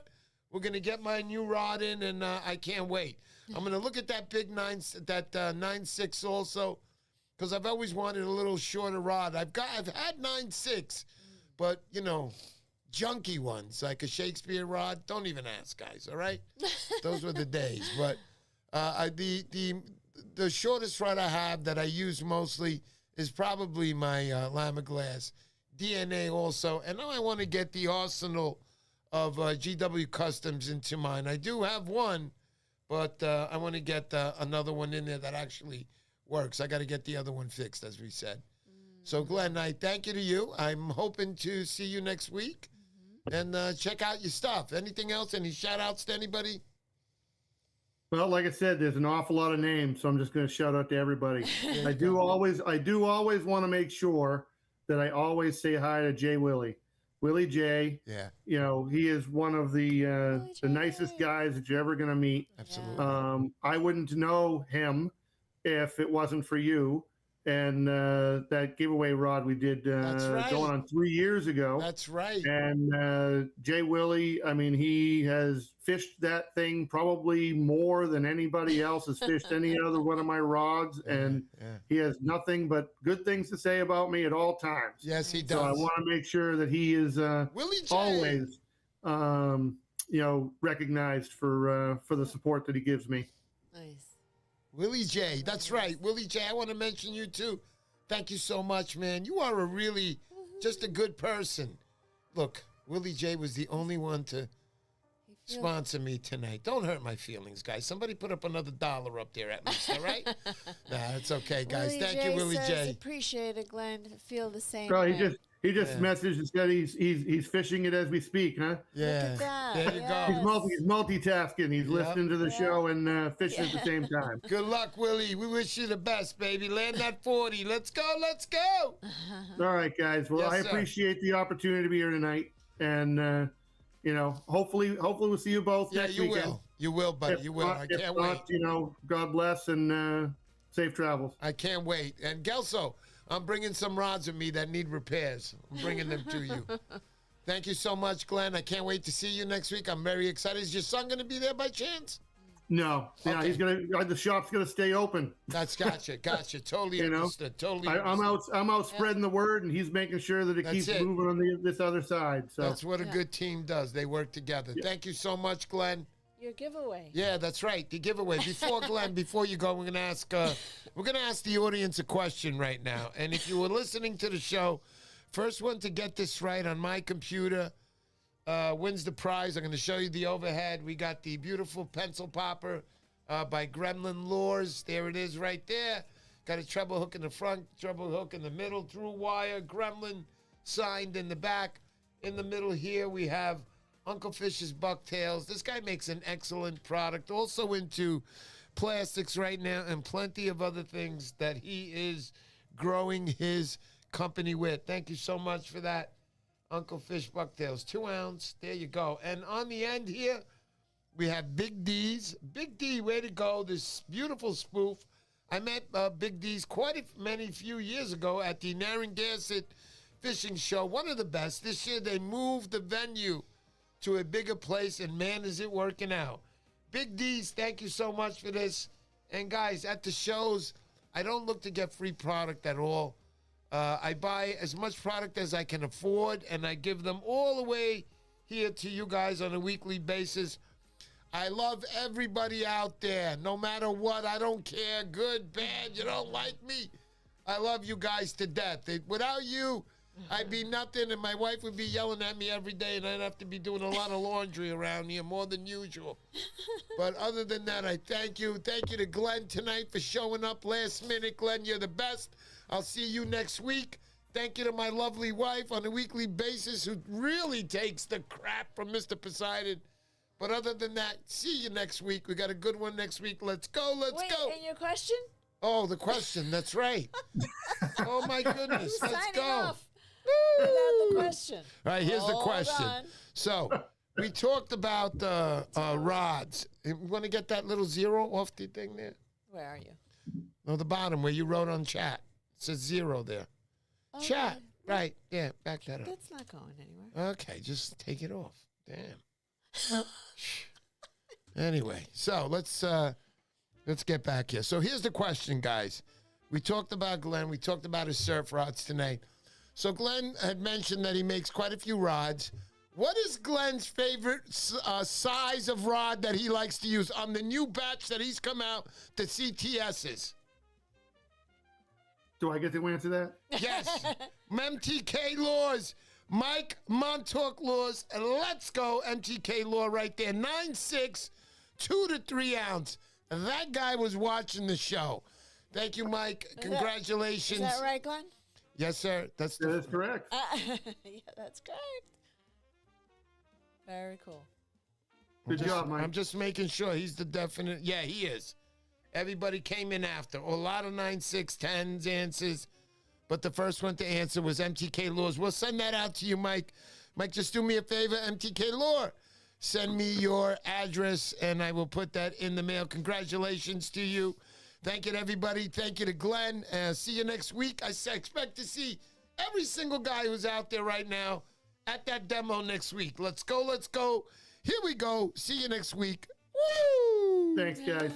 We're going to get my new rod in, and I can't wait. I'm going to look at that big 9.6 also, because I've always wanted a little shorter rod. I've had 9.6, but, you know, junky ones, like a Shakespeare rod. Don't even ask, guys, all right? Those were the days. But the shortest rod I have that I use mostly is probably my Lama Glass DNA also. And now I want to get the arsenal of GW Customs into mine. I do have one, but I want to get another one in there that actually works. I got to get the other one fixed, as we said. So, Glenn, I thank you to you. I'm hoping to see you next week. And check out your stuff. Anything else? Any shout-outs to anybody? well, like I said, there's an awful lot of names, so I'm just going to shout out to everybody. I do always want to make sure that I always say hi to Jay Willie J. Yeah. You know, he is one of the nicest guys that you're ever going to meet. Absolutely. I wouldn't know him if it wasn't for you. And that giveaway rod we did going on 3 years ago. That's right. And Jay Willie, I mean, he has fished that thing probably more than anybody else has fished any other one of my rods. And he has nothing but good things to say about me at all times. Yes, he does. So I want to make sure that he is Willie J. always, you know, recognized for the support that he gives me. Nice. Willie J. That's right. Willie J. I want to mention you, too. Thank you so much, man. You are a really, just a good person. Look, Willie J. was the only one to sponsor me tonight. Don't hurt my feelings, guys. Somebody put up another $1 up there at least, all right? Nah, it's okay, guys. Willie Thank J you, Willie says, J. Appreciate it, Glenn. Feel the same. Bro, way. he just messaged and said he's fishing it as we speak, huh? Yeah. Look at that. There you Yes. go. He's multitasking. He's listening to the show and fishing at the same time. Good luck, Willie. We wish you the best, baby. Land that 40. Let's go. Let's go. All right, guys. Well, Yes, I sir. appreciate the opportunity to be here tonight, and you know, hopefully we'll see you both Yeah, next you weekend. will. You will, buddy. You will. I If can't not, wait. you know, God bless and safe travels. I can't wait. And Gelso, I'm bringing some rods with me that need repairs. I'm bringing them to you. Thank you so much, Glenn. I can't wait to see you next week. I'm very excited. Is your son going to be there by chance? No, yeah, Okay. he's the shop's gonna stay open. That's gotcha. Totally You know, understood. Totally I'm out spreading the word, and he's making sure that it That's keeps it. moving on this other side. So That's what a good team does. They work together. Thank you so much, Glenn. Your giveaway. Yeah, that's right. The giveaway. Before Glenn, before you go, we're gonna ask the audience a question right now. And if you were listening to the show, first one to get this right on my computer wins the prize. I'm gonna show you the overhead. We got the beautiful pencil popper by Gremlin Lures. There it is right there. Got a treble hook in the front, treble hook in the middle, through wire, Gremlin signed in the back. In the middle here, we have Uncle Fish's Bucktails. This guy makes an excellent product. Also into plastics right now and plenty of other things that he is growing his company with. Thank you so much for that, Uncle Fish Bucktails. 2 ounce. There you go. And on the end here, we have Big D's. Big D, way to go. This beautiful spoof. I met Big D's few years ago at the Narragansett Fishing Show. One of the best. This year they moved the venue to a bigger place, and man, is it working out. Big D's, thank you so much for this. And guys, at the shows, I don't look to get free product at all. I buy as much product as I can afford, and I give them all the way here to you guys on a weekly basis. I love everybody out there, no matter what. I don't care, good, bad, you don't like me. I love you guys to death. Without you, I'd be nothing, and my wife would be yelling at me every day, and I'd have to be doing a lot of laundry around here, more than usual. But other than that, I thank you. Thank you to Glenn tonight for showing up last minute. Glenn, you're the best. I'll see you next week. Thank you to my lovely wife on a weekly basis who really takes the crap from Mr. Poseidon. But other than that, see you next week. We got a good one next week. Let's go. Let's go. And your question? Oh, the question. That's right. Oh, my goodness. Let's go. Off without the question. All right, here's the Hold question. on. So we talked about rods. You want to get that little zero off the thing there? Where are you? No, the bottom where you wrote on chat. It says zero there. Oh, Chat. Right. Yeah, back that up. That's not going anywhere. Okay, just take it off. Damn. Anyway, so let's get back here. So here's the question, guys. We talked about Glenn. We talked about his surf rods tonight. So Glenn had mentioned that he makes quite a few rods. What is Glenn's favorite size of rod that he likes to use on the new batch that he's come out, the CTSs? Do I get to answer that? Yes. MTK Laws. Mike Montauk Laws. And let's go MTK Law right there. 9.6, 2 to 3 ounce. That guy was watching the show. Thank you, Mike. Congratulations. Is that right, Glenn? Yes, sir. That's correct. Yeah, that's correct. Very cool. Good job, Mike. I'm just making sure he's the definite. Yeah, he is. Everybody came in after. A lot of 9.6, 10s answers. But the first one to answer was MTK Laws. We'll send that out to you, Mike. Mike, just do me a favor, MTK Law. Send me your address, and I will put that in the mail. Congratulations to you. Thank you to everybody. Thank you to Glenn. See you next week. I expect to see every single guy who's out there right now at that demo next week. Let's go. Let's go. Here we go. See you next week. Woo! Thanks, guys.